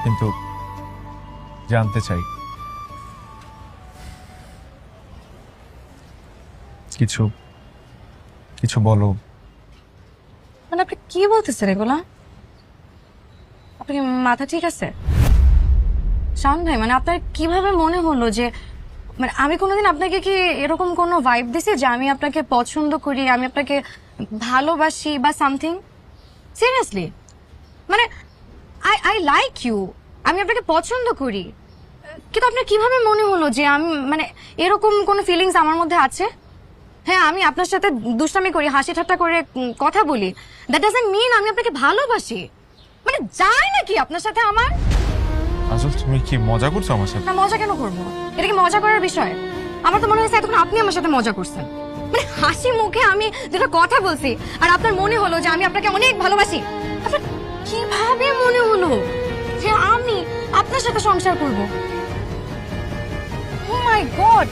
কিন্তু জানতে চাই কিছু কিছু বলো। মানে আপনি কি বলতেছেন এগুলা? আপনি মাথা ঠিক আছে? শাওন ভাই, মানে আপনার কিভাবে মনে হলো যে মানে আমি কোনোদিন আপনাকে কি এরকম কোনো ভাইব দিছি যে আমি আপনাকে পছন্দ করি, আমি আপনাকে ভালোবাসি বা সামথিং? সিরিয়াসলি, মানে আই আই লাইক ইউ, আমি আপনাকে পছন্দ করি, কিন্তু আপনার কিভাবে মনে হলো যে আমি মানে এরকম কোনো ফিলিংস আমার মধ্যে আছে? হ্যাঁ, আমি আপনার সাথে দুষ্টামি করি, হাসি ঠাট্টা করে কথা বলি, দ্যাট ডাজন্ট মিন আমি আপনাকে ভালোবাসি। মানে যায় নাকি আপনার সাথে আমার? আসল তুমি কি মজা করছো আমার সাথে? না, মজা কেন করবো? এটা কি মজা করার বিষয়? আমার তো মনে হয়েছে এতক্ষণ আপনি আমার সাথে মজা করছেন। মানে হাসি মুখে আমি যেটা কথা বলছি আর আপনার মনে হলো যে আমি আপনাকে অনেক ভালোবাসি। আপনার কিভাবে মনে হলো যে আমি আপনার সাথে সংসার করব? ও মাই গড,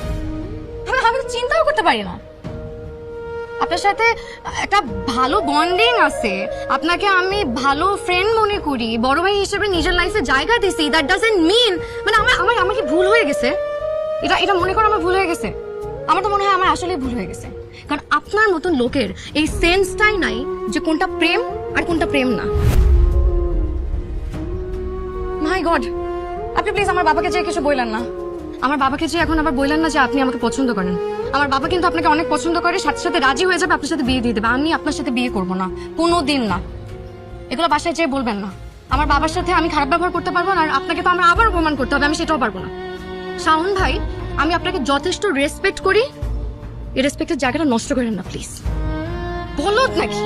আমি তো চিন্তাও করতে পারি না। আপনার সাথে একটা ভালো বন্ডিং আছে, আপনাকে আমি ভালো ফ্রেন্ড মনে করি, বড় ভাই হিসেবে নিজের লাইফে জায়গা দিছি, দ্যাট ডাজন্ট মিন মানে আমার আমার আমার কি ভুল হয়ে গেছে? এটা এটা মনে করো আমার ভুল হয়ে গেছে? আমার তো মনে হয় আমার আসলে ভুল হয়ে গেছে, কারণ আপনার মতন লোকের এই সেন্সটাই নাই যে কোনটা প্রেম আর কোনটা প্রেম না। মাই গড, আপনি প্লিজ আমার বাবাকে যে কিছু বললেন না, আমার বাবাকে যে এখন আবার বললেন না যে আপনি আমাকে পছন্দ করেন। আমার বাবা কিন্তু আপনাকে অনেক পছন্দ করে, সাথে সাথে রাজি হয়ে যাবে আপনার সাথে বিয়ে দিয়ে দেবে। আমি আপনার সাথে বিয়ে করব না, কোনোদিন না। এগুলো বাসায় যেয়ে বলবেন না। আমার বাবার সাথে আমি খারাপ ব্যবহার করতে পারবো না, আর আপনাকে তো আমার আবার অপমান করতে হবে, আমি সেটাও পারবো না। শাওন ভাই, আমি আপনাকে যথেষ্ট রেসপেক্ট করি, এই রেসপেক্টের জায়গাটা নষ্ট করেন না প্লিজ। বলদ নাকি?